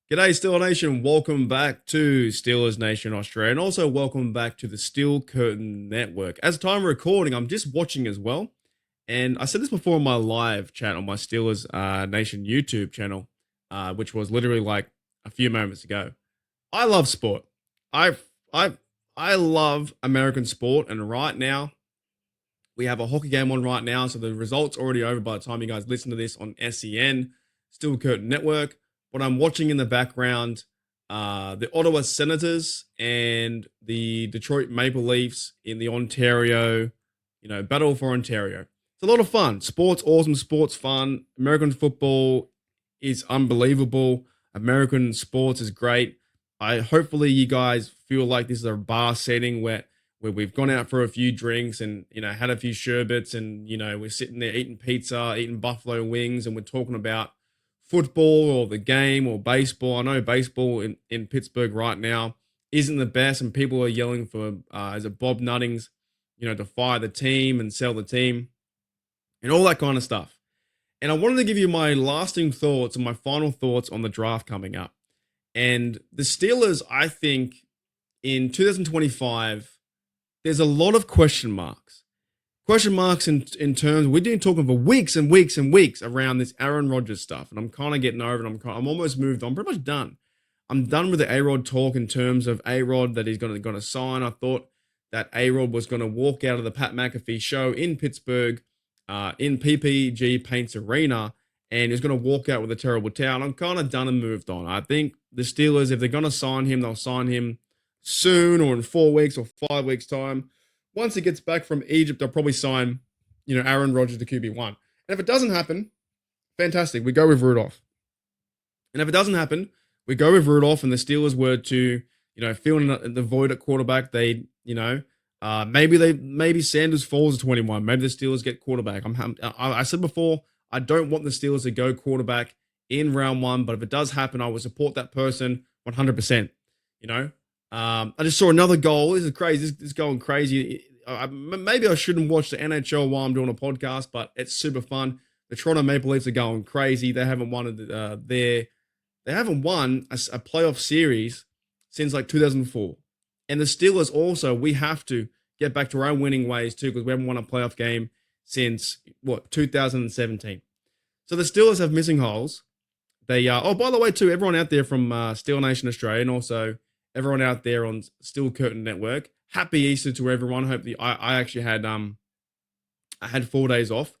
G'day, Steeler Nation. Welcome back to Steelers Nation Australia, and also welcome back to the Steel Curtain Network. As time of recording, I'm just watching as well, and I said this before on my live chat on my Steelers Nation YouTube channel, which was literally like a few moments ago. I love sport. I I I love American sport, and right now we have a hockey game on right now, so the results already over by the time you guys listen to this on SEN, Steel Curtain Network. What I'm watching in the background, the Ottawa Senators and the Detroit Maple Leafs in the Ontario, battle for Ontario. It's a lot of fun. Sports, awesome. Sports, fun. American football is unbelievable. American sports is great. I hopefully you guys feel like this is a bar setting where we've gone out for a few drinks and had a few sherbets and we're sitting there eating pizza, eating buffalo wings, and we're talking about football or the game or baseball. I know baseball in Pittsburgh right now isn't the best, and people are yelling for is it Bob Nuttings, to fire the team and sell the team and all that kind of stuff. And I wanted to give you my lasting thoughts and my final thoughts on the draft coming up. And the Steelers, I think, in 2025, there's a lot of question marks. Question marks in terms, we've been talking for weeks and weeks and weeks around this Aaron Rodgers stuff. And I'm kind of getting over it. I'm almost moved on, pretty much done. I'm done with the A-Rod talk in terms of A-Rod that he's going to sign. I thought that A-Rod was going to walk out of the Pat McAfee show in Pittsburgh, in PPG Paints Arena, and he's going to walk out with a terrible towel. I'm kind of done and moved on. I think the Steelers, if they're going to sign him, they'll sign him soon or in 4 weeks or 5 weeks' time. Once he gets back from Egypt, they'll probably sign, Aaron Rodgers to QB1. And if it doesn't happen, fantastic. We go with Rudolph. And if it doesn't happen, we go with Rudolph, and the Steelers were to, fill in the void at quarterback. Maybe Sanders falls to 21. Maybe the Steelers get quarterback. I said before, I don't want the Steelers to go quarterback in round one, but if it does happen, I will support that person 100%. I just saw another goal. This is crazy. This is going crazy. Maybe I shouldn't watch the NHL while I'm doing a podcast, but it's super fun. The Toronto Maple Leafs are going crazy. They haven't won they haven't won a playoff series since like 2004. And the Steelers also, we have to get back to our own winning ways too, because we haven't won a playoff game since 2017. So the Steelers have missing holes. They by the way too, everyone out there from Steel Nation Australia, and also everyone out there on Steel Curtain Network, happy Easter to everyone. Hope I actually had I had 4 days off,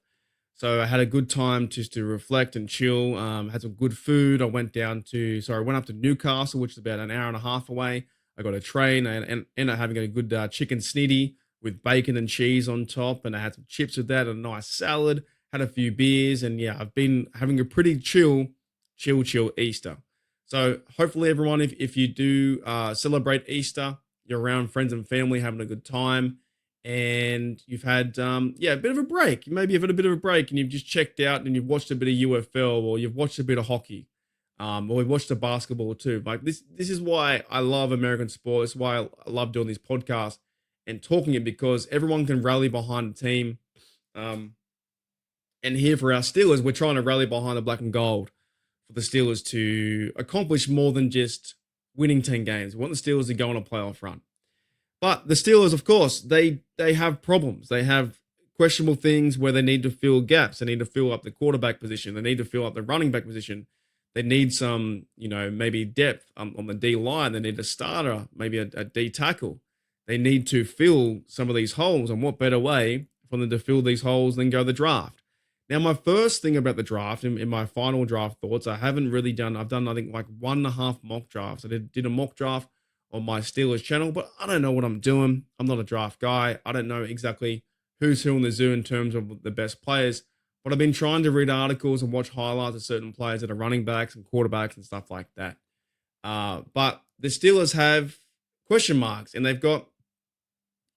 so I had a good time just to reflect and chill. Had some good food. I went up to Newcastle, which is about an hour and a half away. I got a train and ended up having a good chicken snitty with bacon and cheese on top, and I had some chips with that, and a nice salad. Had a few beers, and yeah, I've been having a pretty chill Easter. So hopefully everyone, if you do celebrate Easter, you're around friends and family having a good time, and you've had a bit of a break. Maybe you've had a bit of a break and you've just checked out and you've watched a bit of UFL, or you've watched a bit of hockey, or we've watched the basketball too. Like this is why I love American sport. This is why I love doing this podcast and talking it, because everyone can rally behind the team. And here for our Steelers, we're trying to rally behind the black and gold for the Steelers to accomplish more than just winning 10 games. We want the Steelers to go on a playoff run. But the Steelers, of course, they have problems. They have questionable things where they need to fill gaps. They need to fill up the quarterback position. They need to fill up the running back position. They need some, maybe depth on the D line. They need a starter, maybe a D tackle. They need to fill some of these holes. And what better way for them to fill these holes than go the draft? Now, my first thing about the draft, in my final draft thoughts, I've done, I think, like 1.5 mock drafts. I did a mock draft on my Steelers channel, but I don't know what I'm doing. I'm not a draft guy. I don't know exactly who's who in the zoo in terms of the best players, but I've been trying to read articles and watch highlights of certain players that are running backs and quarterbacks and stuff like that. But the Steelers have question marks, and they've got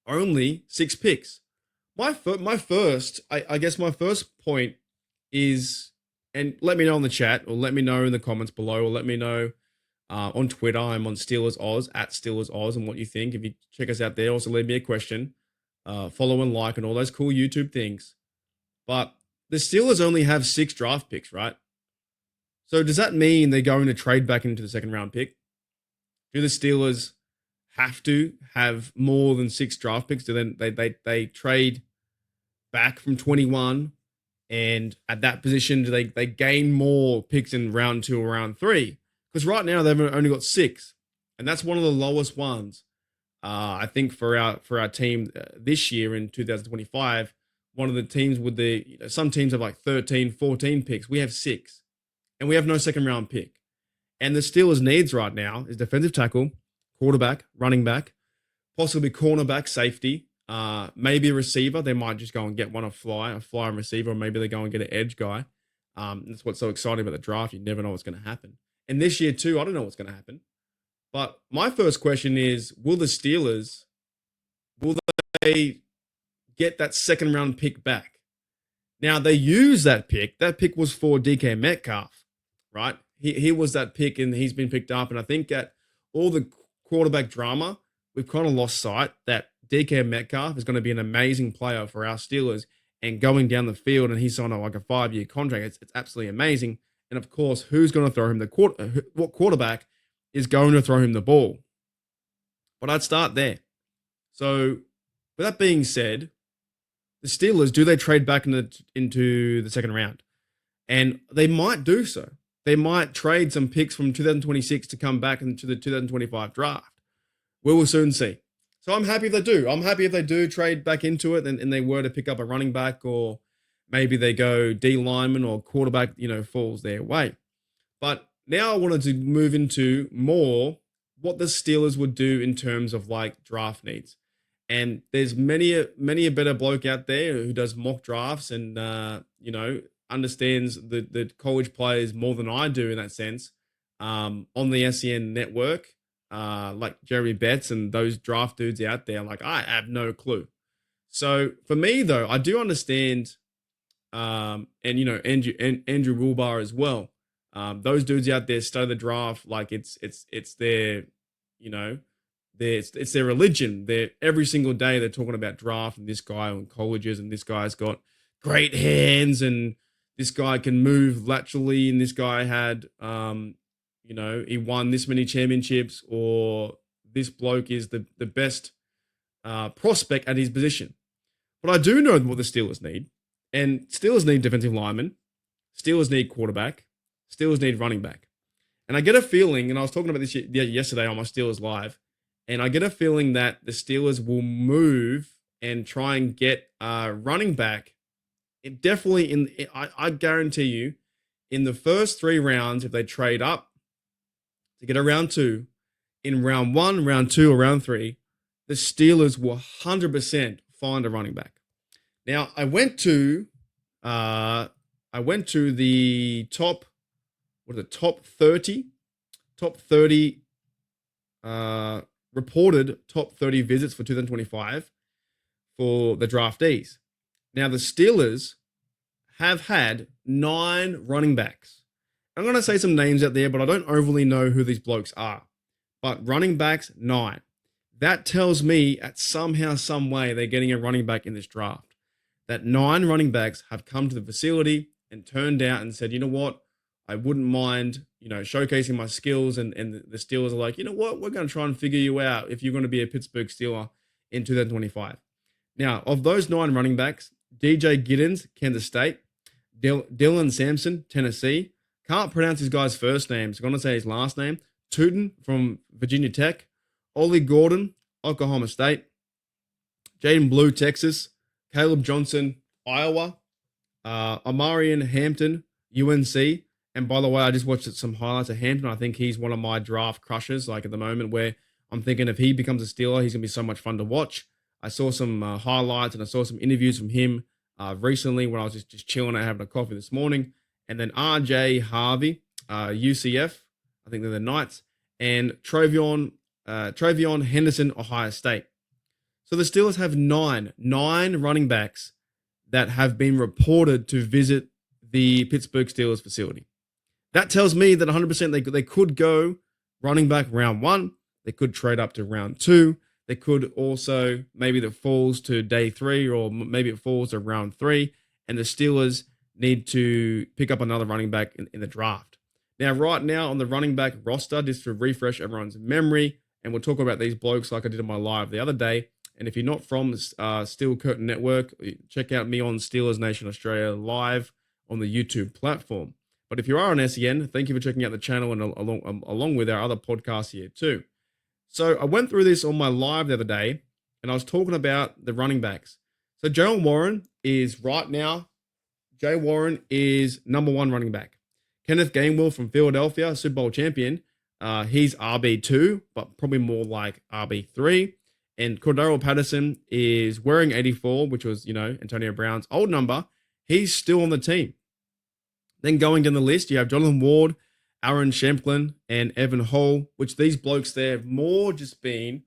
only 6 picks. My first point is, and let me know in the chat, or let me know in the comments below, or let me know on Twitter. I'm on Steelers Oz, at Steelers Oz, and what you think. If you check us out there, also leave me a question, follow and like, and all those cool YouTube things. But the Steelers only have 6 draft picks, right? So does that mean they're going to trade back into the second round pick? Do the Steelers have to have more than 6 draft picks? Do then they trade back from 21, and at that position do they gain more picks in round 2 or round 3? Because right now they've only got 6, and that's one of the lowest ones. I think for our team this year in 2025, one of the teams with some teams have like 13, 14 picks. We have 6, and we have no second round pick. And the Steelers' needs right now is defensive tackle, quarterback, running back, possibly cornerback, safety, maybe a receiver. They might just go and get a fly and receiver, or maybe they go and get an edge guy. That's what's so exciting about the draft. You never know what's going to happen. And this year too, I don't know what's going to happen. But my first question is, will they get that second round pick back? Now, they use that pick. That pick was for DK Metcalf, right? He was that pick, and he's been picked up. And I think at all the quarterback drama, we've kind of lost sight that DK Metcalf is going to be an amazing player for our Steelers, and going down the field, and he's on like a 5-year contract. It's absolutely amazing. And of course, who's going to throw him what quarterback is going to throw him the ball? But I'd start there. So with that being said, the Steelers, do they trade back into the second round? And they might do so. They might trade some picks from 2026 to come back into the 2025 draft. We will soon see. So I'm happy if they do. I'm happy if they do trade back into it, and they were to pick up a running back, or maybe they go D lineman or quarterback, falls their way. But now I wanted to move into more what the Steelers would do in terms of like draft needs. And there's many a better bloke out there who does mock drafts and, understands the college players more than I do in that sense, on the SEN network, like Jeremy Betts and those draft dudes out there. Like, I have no clue. So for me, though, I do understand, and Andrew Wilbar as well. Those dudes out there study the draft like it's their, it's their religion. They're every single day they're talking about draft and this guy on colleges, and this guy's got great hands, and this guy can move laterally, and this guy had, he won this many championships, or this bloke is the best prospect at his position. But I do know what the Steelers need, and Steelers need defensive linemen, Steelers need quarterback, Steelers need running back. And I get a feeling, and I was talking about this yesterday on my Steelers Live, and I get a feeling that the Steelers will move and try and get a running back. I guarantee you, in the first 3 rounds, if they trade up to get a round 2, in round 1, round 2, or round 3, the Steelers will 100% find a running back. Now, I went to the top 30 reported top 30 visits for 2025 for the draftees. Now, the Steelers have had 9 running backs. I'm going to say some names out there, but I don't overly know who these blokes are. But running backs, 9. That tells me at somehow, some way, they're getting a running back in this draft. That 9 running backs have come to the facility and turned out and said, you know what, I wouldn't mind, showcasing my skills. And the Steelers are like, you know what, we're going to try and figure you out if you're going to be a Pittsburgh Steeler in 2025. Now, of those 9 running backs, DJ Giddens, Kansas State, Dylan Sampson, Tennessee. Can't pronounce this guy's first name, so I'm going to say his last name. Tootin from Virginia Tech. Ollie Gordon, Oklahoma State. Jaden Blue, Texas. Caleb Johnson, Iowa. Amarian Hampton, UNC. And by the way, I just watched some highlights of Hampton. I think he's one of my draft crushes, like at the moment, where I'm thinking if he becomes a Steeler, he's going to be so much fun to watch. I saw some highlights, and I saw some interviews from him recently when I was just chilling and having a coffee this morning. And then RJ Harvey, UCF, I think they're the Knights, and Travion Henderson, Ohio State. So the Steelers have nine running backs that have been reported to visit the Pittsburgh Steelers facility. That tells me that 100% they could go running back round 1. They could trade up to round 2. They could also, maybe that falls to day 3, or maybe it falls to round 3, and the Steelers need to pick up another running back in the draft. Now, right now on the running back roster, just to refresh everyone's memory, and we'll talk about these blokes like I did in my live the other day. And if you're not from Steel Curtain Network, check out me on Steelers Nation Australia live on the YouTube platform. But if you are on SEN, thank you for checking out the channel and along with our other podcasts here too. So I went through this on my live the other day, and I was talking about the running backs. So Jay Warren is right now, Jay Warren is number one running back. Kenneth Gainwell from Philadelphia, Super Bowl champion, he's RB2, but probably more like RB3. And Cordero Patterson is wearing 84, which was, Antonio Brown's old number. He's still on the team. Then going down the list, you have Jonathan Ward, Aaron Shemplin, and Evan Hall, which these blokes there have more just been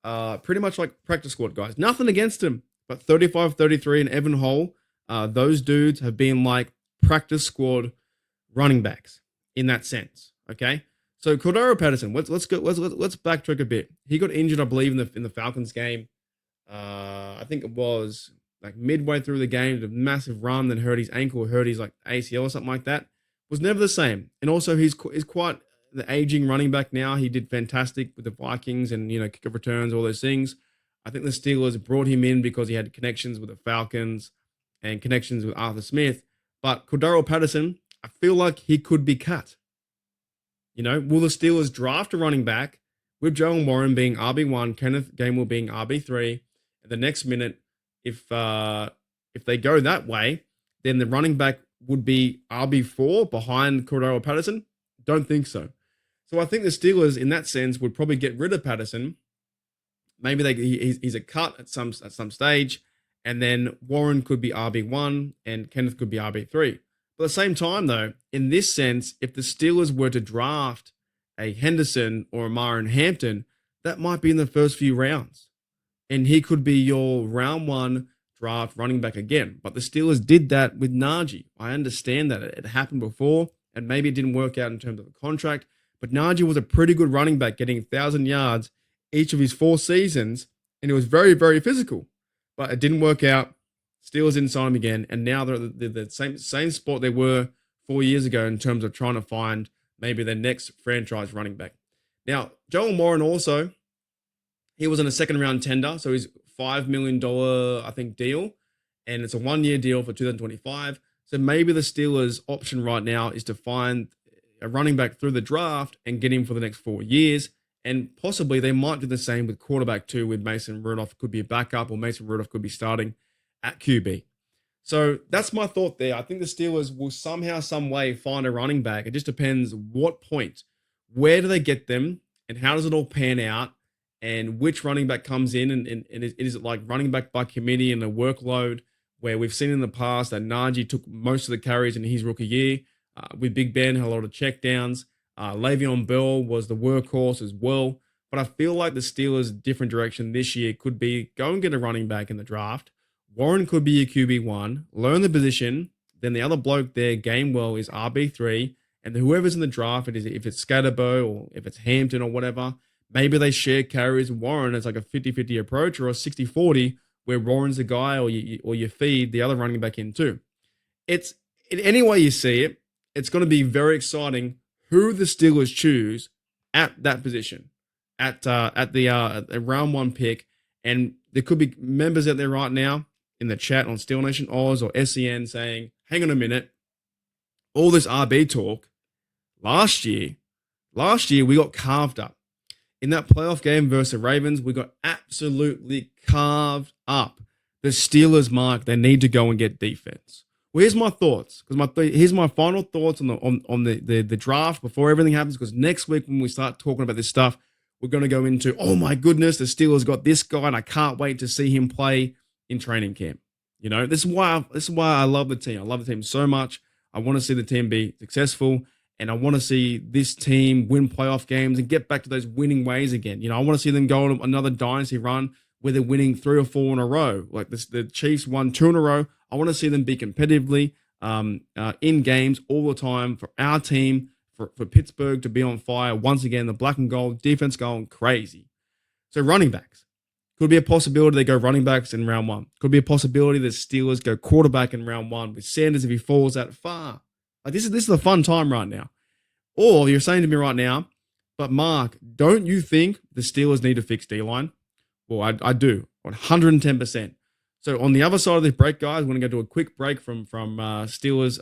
pretty much like practice squad guys. Nothing against them, but 35, 33, and Evan Hall, those dudes have been like practice squad running backs in that sense. Okay, so Cordero Patterson, let's backtrack a bit. He got injured, I believe, in the Falcons game. I think it was like midway through the game, a massive run, then hurt his ankle, hurt his like ACL or something like that. Was never the same. And also he's quite the aging running back now. He did fantastic with the Vikings and kick of returns, all those things. I think the Steelers brought him in because he had connections with the Falcons and connections with Arthur Smith. But Cordero Patterson, I feel like he could be cut. Will the Steelers draft a running back with Joe Warren being RB1, Kenneth Gainwell being RB3, and the next minute, if they go that way, then the running back would be RB4 behind Cordero Patterson? Don't think so. So I think the Steelers, in that sense, would probably get rid of Patterson. Maybe he's a cut at some stage, and then Warren could be RB1 and Kenneth could be RB3. But at the same time, though, in this sense, if the Steelers were to draft a Henderson or a Myron Hampton, that might be in the first few rounds. And he could be your round one draft running back again. But the Steelers did that with Najee. I understand that it happened before, and maybe it didn't work out in terms of the contract. But Najee was a pretty good running back, getting 1,000 yards each of his 4 seasons, and it was very, very physical. But it didn't work out. Steelers didn't sign him again, and now they're the same spot they were 4 years ago in terms of trying to find maybe their next franchise running back. Now, Joel Warren also, he was in a second-round tender, so he's $5 million, I think, deal, and it's a 1-year deal for 2025. So maybe the Steelers' option right now is to find a running back through the draft and get him for the next 4 years, and possibly they might do the same with quarterback too, with Mason Rudolph could be a backup, or Mason Rudolph could be starting at QB. So that's my thought there. I think the Steelers will somehow, some way find a running back. It just depends what point, where do they get them, and how does it all pan out, and which running back comes in, and is it like running back by committee and a workload, where we've seen in the past that Najee took most of the carries in his rookie year, with Big Ben, had a lot of checkdowns. Le'Veon Bell was the workhorse as well. But I feel like the Steelers' different direction this year could be go and get a running back in the draft. Warren could be a QB1, learn the position. Then the other bloke there, Gainwell, is RB3. And whoever's in the draft, if it's Scatterbo or if it's Hampton or whatever, maybe they share carries with Warren as like a 50-50 approach or a 60-40 where Warren's the guy or you feed the other running back in too. It's in any way you see it, it's going to be very exciting who the Steelers choose at that position, at the round 1 pick. And there could be members out there right now in the chat on Steel Nation Oz or SEN saying, hang on a minute, all this RB talk, last year we got carved up. In that playoff game versus the Ravens, we got absolutely carved up. The Steelers, Mark, they need to go and get defense. Well, here's my thoughts, because here's my final thoughts on the draft before everything happens, because next week when we start talking about this stuff, we're going to go into, oh my goodness, the Steelers got this guy, and I can't wait to see him play in training camp. This is why I love the team. I love the team so much. I want to see the team be successful, and I want to see this team win playoff games and get back to those winning ways again. I want to see them go on another dynasty run where they're winning 3 or 4 in a row. Like the Chiefs won 2 in a row. I want to see them be competitively in games all the time for our team, for Pittsburgh to be on fire. Once again, the black and gold defense going crazy. So running backs. Could be a possibility they go running backs in round 1. Could be a possibility the Steelers go quarterback in round 1 with Sanders if he falls that far. Like this is a fun time right now. Or you're saying to me right now, but Mark, don't you think the Steelers need to fix D line? Well, I do, 110%. So on the other side of this break, guys, we're going to go to a quick break from Steelers,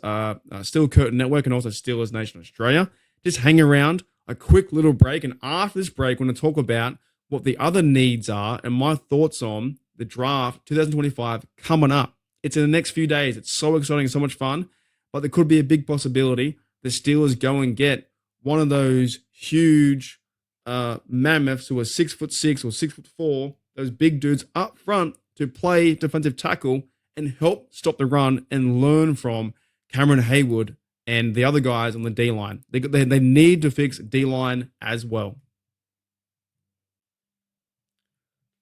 Steel Curtain Network, and also Steelers Nation Australia. Just hang around, a quick little break, and after this break, we're going to talk about what the other needs are and my thoughts on the draft 2025 coming up. It's in the next few days. It's so exciting, so much fun, but there could be a big possibility the Steelers go and get one of those huge mammoths who are 6'6" or 6'4", those big dudes up front to play defensive tackle and help stop the run and learn from Cameron Haywood and the other guys on the D line. They need to fix D line as well.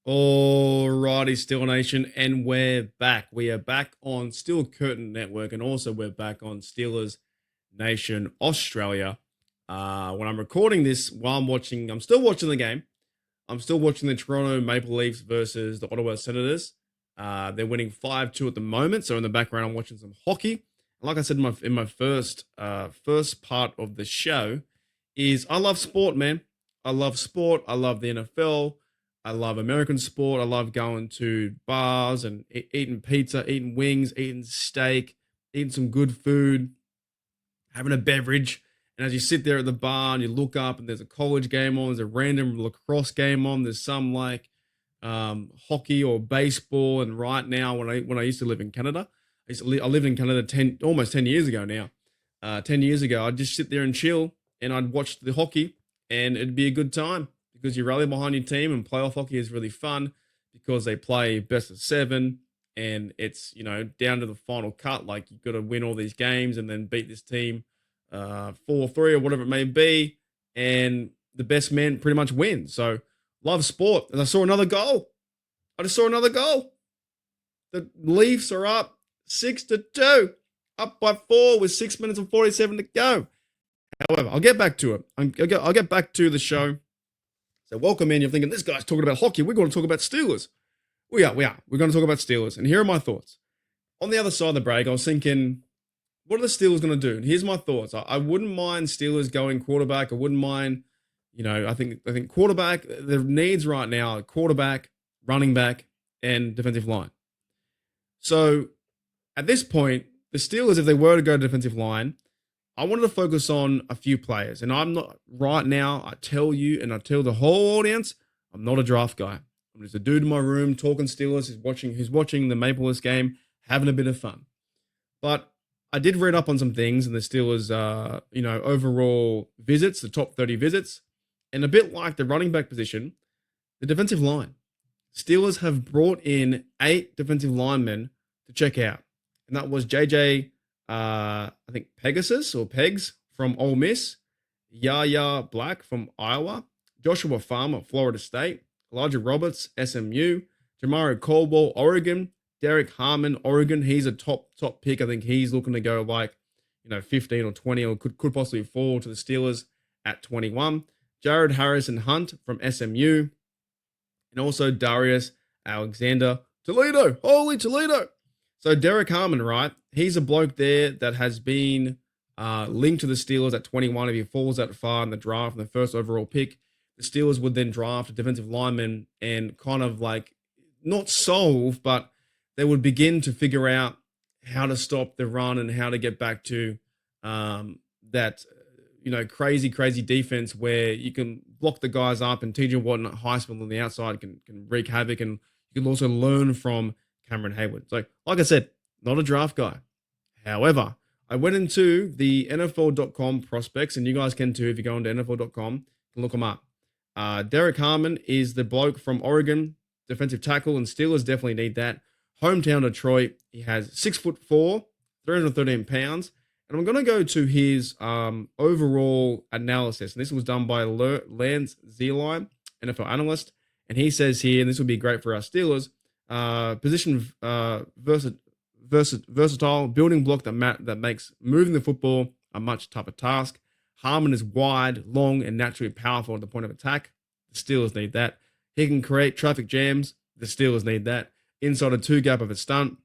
Alrighty, Steel Nation, and we're back. We are back on Steel Curtain Network, and also we're back on Steelers Nation Australia. When I'm recording this, while I'm still watching the game. I'm still watching the Toronto Maple Leafs versus the Ottawa Senators. They're winning 5-2 at the moment. So in the background, I'm watching some hockey. And like I said in my first part of the show, is I love sport, man. I love sport. I love the NFL. I love American sport. I love going to bars and eating pizza, eating wings, eating steak, eating some good food, having a beverage. And as you sit there at the bar and you look up and there's a college game on, there's a random lacrosse game on, there's some like hockey or baseball. And right now, when I used to live in Canada, I lived in Canada almost 10 years ago now. 10 years ago, I'd just sit there and chill and I'd watch the hockey and it'd be a good time because you rally behind your team, and playoff hockey is really fun because they play best of 7 and it's, down to the final cut. Like you've got to win all these games and then beat this team 4-3 or whatever it may be, and the best man pretty much wins. So love sport. And I saw another goal. I just saw another goal. The Leafs are up 6-2, up by 4 with 6 minutes and 47 to go. However, I'll get back to it. I'll get back to the show. So welcome in. You're thinking, this guy's talking about hockey. We're going to talk about Steelers. We are. We're going to talk about Steelers. And here are my thoughts. On the other side of the break, I was thinking, what are the Steelers going to do? And here's my thoughts. I wouldn't mind Steelers going quarterback. I wouldn't mind, I think quarterback, their needs right now are quarterback, running back, and defensive line. So at this point, the Steelers, if they were to go to defensive line, I wanted to focus on a few players. And I'm not, right now, I tell you and I tell the whole audience, I'm not a draft guy. I'm just a dude in my room talking Steelers, who's watching the Maple Leafs game, having a bit of fun. But I did read up on some things in the Steelers, overall visits, the top 30 visits, and a bit like the running back position, the defensive line. Steelers have brought in 8 defensive linemen to check out, and that was JJ, I think Pegasus or Pegs from Ole Miss, Yaya Black from Iowa, Joshua Farmer, Florida State, Elijah Roberts, SMU, Jamaro Caldwell, Oregon, Derek Harmon, Oregon. He's a top pick. I think he's looking to go like, 15 or 20, or could possibly fall to the Steelers at 21. Jared Harrison Hunt from SMU, and also Darius Alexander Toledo. Holy Toledo! So Derek Harmon, right? He's a bloke there that has been linked to the Steelers at 21. If he falls that far in the draft, in the first overall pick, the Steelers would then draft a defensive lineman and kind of like not solve, but they would begin to figure out how to stop the run and how to get back to that, crazy defense where you can block the guys up, and TJ Watt and Highsmith on the outside can wreak havoc, and you can also learn from Cameron Haywood. So, like I said, not a draft guy. However, I went into the NFL.com prospects, and you guys can too if you go into NFL.com, you can look them up. Derek Harmon is the bloke from Oregon, defensive tackle, and Steelers definitely need that. Hometown Detroit. He has 6'4", 313 pounds. And I'm going to go to his overall analysis. And this was done by Lance Zierlein, NFL analyst. And he says here, and this would be great for our Steelers, position versatile, building block that makes moving the football a much tougher task. Harmon is wide, long, and naturally powerful at the point of attack. The Steelers need that. He can create traffic jams. The Steelers need that. Inside a 2-gap of a stunt.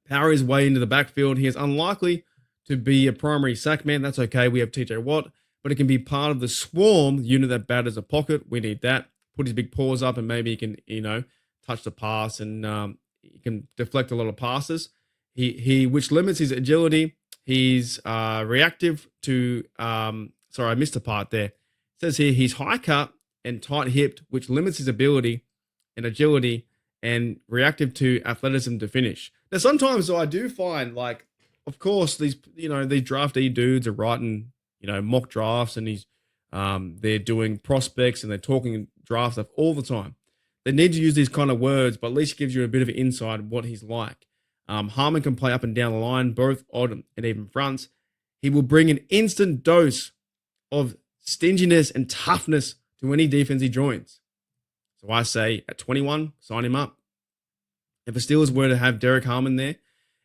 Power his way into the backfield. He is unlikely to be a primary sack man. That's okay. We have TJ Watt. but it can be part of the swarm unit that batters a pocket. We need that. Put his big paws up and maybe he can, touch the pass and he can deflect a lot of passes. He which limits his agility. He's reactive to. Sorry, I missed a part there. It says here he's high cut and tight hipped, which limits his ability and agility and reactive to athleticism to finish. Now, sometimes though, I do find like, of course, these draftee dudes are writing mock drafts and they're doing prospects and they're talking draft stuff all the time. They need to use these kind of words, but at least it gives you a bit of an insight of what he's like. Harmon can play up and down the line, both odd and even fronts. He will bring an instant dose of stinginess and toughness to any defense he joins. So I say at 21, sign him up. If the Steelers were to have Derek Harmon there,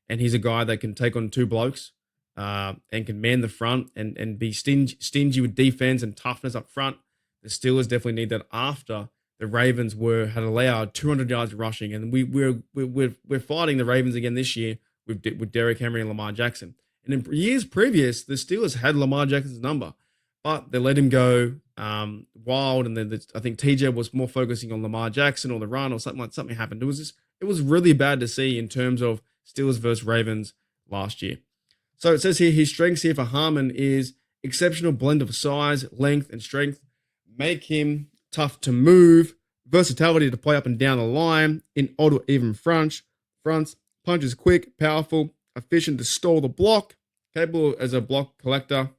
and he's a guy that can take on two blokes and can man the front and be stingy with defense and toughness up front, the Steelers definitely need that after the Ravens had allowed 200 yards rushing, and we're fighting the Ravens again this year with Derrick Henry and Lamar Jackson. And in years previous, the Steelers had Lamar Jackson's number, but they let him go wild, and then I think TJ was more focusing on Lamar Jackson or the run or something happened. It was really bad to see in terms of Steelers versus Ravens last year. So it says here his strengths here for Harmon is exceptional blend of size, length, and strength. Make him tough to move, versatility to play up and down the line, in odd or even fronts, punches quick, powerful, efficient to stall the block, capable as a block collector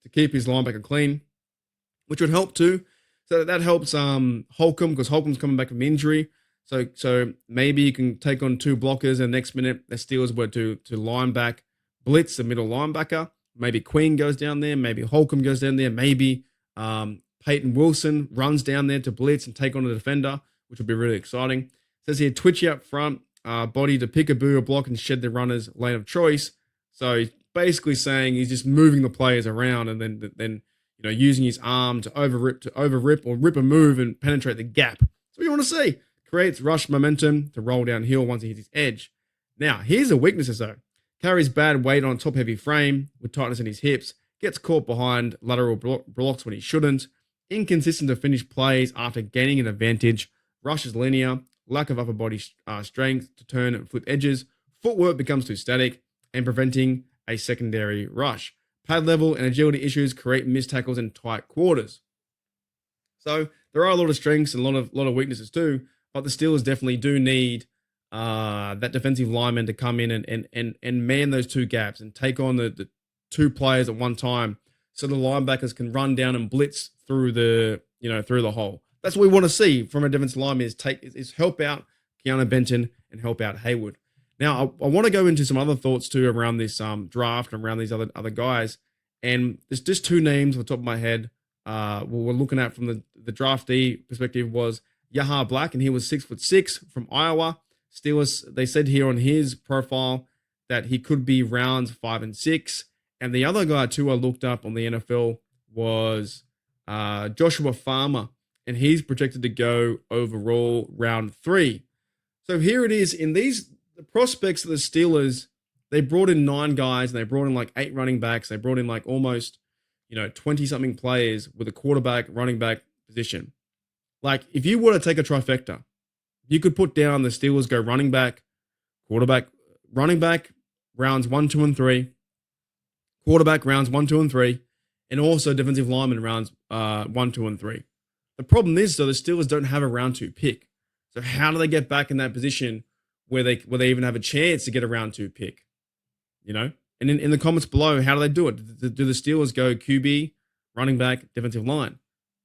to keep his linebacker clean, which would help too. So that helps Holcomb, because Holcomb's coming back from injury. So maybe you can take on two blockers, and next minute the Steelers were to line back, blitz the middle linebacker. Maybe Queen goes down there, maybe Holcomb goes down there, maybe Peyton Wilson runs down there to blitz and take on a defender, which would be really exciting. It says here, twitchy up front, body to pick a boo or block and shed the runner's lane of choice. So he's basically saying he's just moving the players around and then using his arm to overrip or rip a move and penetrate the gap. That's what you want to see. Creates rush momentum to roll downhill once he hits his edge. Now, here's the weaknesses though. Carries bad weight on a top-heavy frame with tightness in his hips. Gets caught behind lateral blocks when he shouldn't. Inconsistent to finish plays after gaining an advantage. Rushes linear. Lack of upper body strength to turn and flip edges. Footwork becomes too static and preventing a secondary rush. Pad level and agility issues create missed tackles in tight quarters. So there are a lot of strengths and a lot of weaknesses too, but the Steelers definitely do need that defensive lineman to come in and man those two gaps and take on the two players at one time, so the linebackers can run down and blitz through the hole. That's what we want to see from a defensive lineman is help out Keanu Benton and help out Hayward. Now, I want to go into some other thoughts too around this draft and around these other guys. And there's just two names on the top of my head. What we're looking at from the draftee perspective was Yahar Black, and he was 6'6" from Iowa. Steelers, they said here on his profile that he could be rounds 5 and 6. And the other guy too I looked up on the NFL was Joshua Farmer, and he's projected to go overall round 3. So here it is in the prospects of the Steelers. They brought in 9 guys, and they brought in like 8 running backs. They brought in like almost 20 something players with a quarterback, running back position. Like if you were to take a trifecta, you could put down the Steelers go running back, quarterback, running back rounds 1, 2, and 3, quarterback rounds 1, 2, and 3, and also defensive lineman rounds 1, 2, and 3. The problem is though the Steelers don't have a round 2 pick. So how do they get back in that position where they even have a chance to get a round 2 pick? And in the comments below, how do they do it? Do the Steelers go QB, running back, defensive line?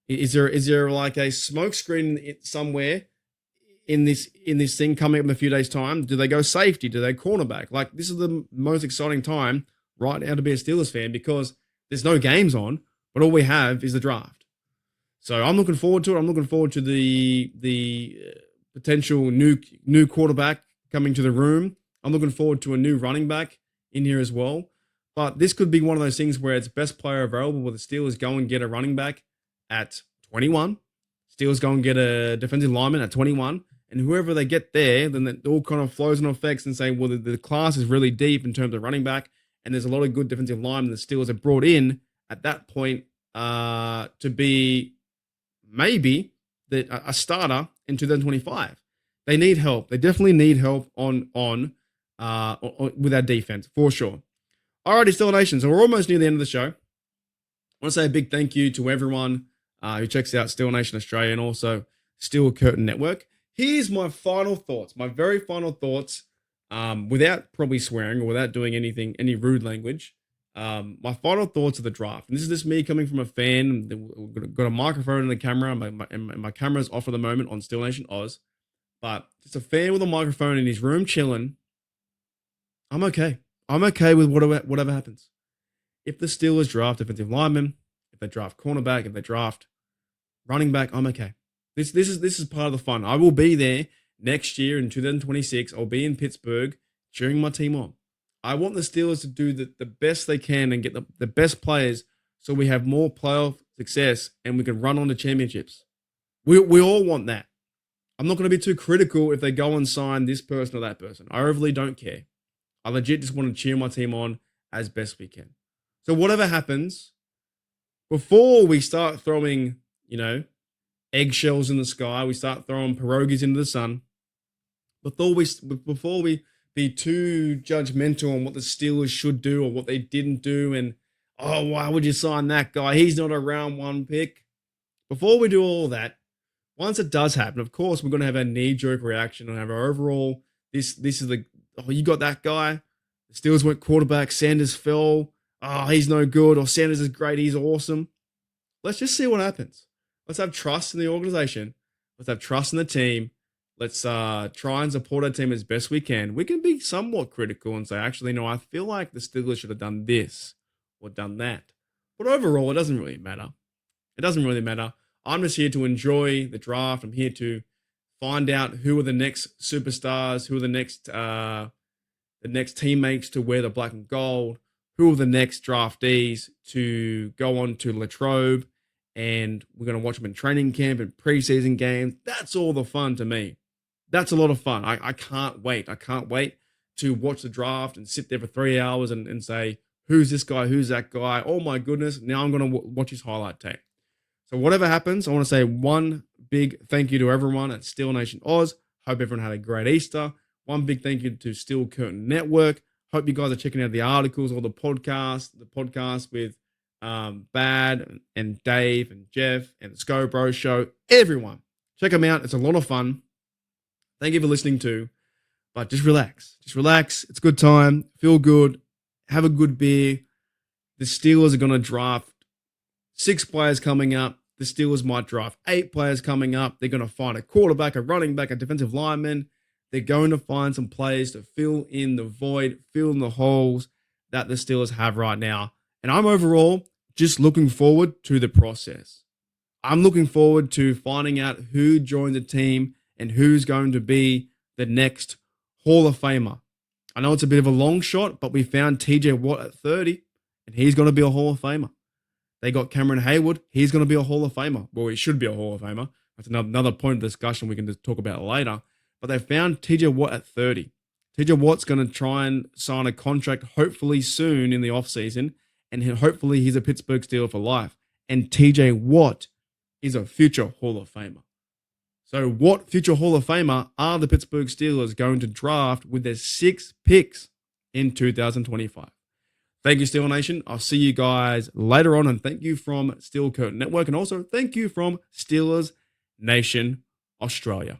Is there like a smoke screen somewhere in this thing coming up in a few days' time? Do they go safety? Do they cornerback? Like this is the most exciting time right now to be a Steelers fan because there's no games on, but all we have is the draft. So I'm looking forward to it. I'm looking forward to the potential new quarterback coming to the room. I'm looking forward to a new running back in here as well. But this could be one of those things where it's best player available, where the Steelers go and get a running back at 21. Steelers go and get a defensive lineman at 21. And whoever they get there, then it all kind of flows and effects and saying, well, the class is really deep in terms of running back. And there's a lot of good defensive linemen the Steelers have brought in at that point to be maybe a starter in 2025. They need help. They definitely need help with our defense for sure. Alrighty, Still Nation. So we're almost near the end of the show. I want to say a big thank you to everyone who checks out Still Nation Australia and also Steel Curtain Network. Here's my final thoughts, my very final thoughts, without probably swearing or without doing any rude language. My final thoughts of the draft. And this is just me coming from a fan. We've got a microphone and the camera. My camera's off at the moment on Still Nation Oz. But just a fan with a microphone in his room chilling. I'm okay. I'm okay with whatever happens. If the Steelers draft defensive lineman, if they draft cornerback, if they draft running back, I'm okay. This is part of the fun. I will be there next year in 2026. I'll be in Pittsburgh cheering my team on. I want the Steelers to do the best they can and get the best players so we have more playoff success and we can run on to championships. We all want that. I'm not going to be too critical if they go and sign this person or that person. I overly don't care. I legit just want to cheer my team on as best we can. So whatever happens, before we start throwing, eggshells in the sky, we start throwing pierogies into the sun, before we be too judgmental on what the Steelers should do or what they didn't do and, oh, why would you sign that guy? He's not a round one pick. Before we do all that, once it does happen, of course, we're going to have a knee-jerk reaction and have our overall, this is you got that guy. The Steelers went quarterback. Sanders fell. Oh, he's no good. Or Sanders is great. He's awesome. Let's just see what happens. Let's have trust in the organization. Let's have trust in the team. Let's try and support our team as best we can. We can be somewhat critical and say, actually, no, I feel like the Steelers should have done this or done that. But overall, it doesn't really matter. It doesn't really matter. I'm just here to enjoy the draft. I'm here to find out who are the next superstars, who are the next teammates to wear the black and gold, who are the next draftees to go on to Latrobe, and we're going to watch them in training camp and preseason games. That's all the fun to me. That's a lot of fun. I can't wait. I can't wait to watch the draft and sit there for 3 hours and say, who's this guy? Who's that guy? Oh my goodness. Now I'm going to watch his highlight tape. So whatever happens, I want to say one big thank you to everyone at Steel Nation Oz. Hope everyone had a great Easter. One big thank you to Steel Curtain Network. Hope you guys are checking out the articles or the podcast with Bad and Dave and Jeff and the Scobro Show. Everyone, check them out. It's a lot of fun. Thank you for listening too. But just relax. Just relax. It's a good time. Feel good. Have a good beer. The Steelers are going to draft 6 players coming up. The Steelers might draft 8 players coming up. They're going to find a quarterback, a running back, a defensive lineman. They're going to find some players to fill in the void, fill in the holes that the Steelers have right now. And I'm overall just looking forward to the process. I'm looking forward to finding out who joined the team and who's going to be the next Hall of Famer. I know it's a bit of a long shot, but we found TJ Watt at 30, and he's going to be a Hall of Famer. They got Cameron Hayward. He's going to be a Hall of Famer. Well, he should be a Hall of Famer. That's another point of discussion we can just talk about later. But they found TJ Watt at 30. TJ Watt's going to try and sign a contract hopefully soon in the offseason, and hopefully he's a Pittsburgh Steeler for life. And TJ Watt is a future Hall of Famer. So what future Hall of Famer are the Pittsburgh Steelers going to draft with their 6 picks in 2025? Thank you, Steel Nation. I'll see you guys later on. And thank you from Steel Curtain Network. And also thank you from Steelers Nation Australia.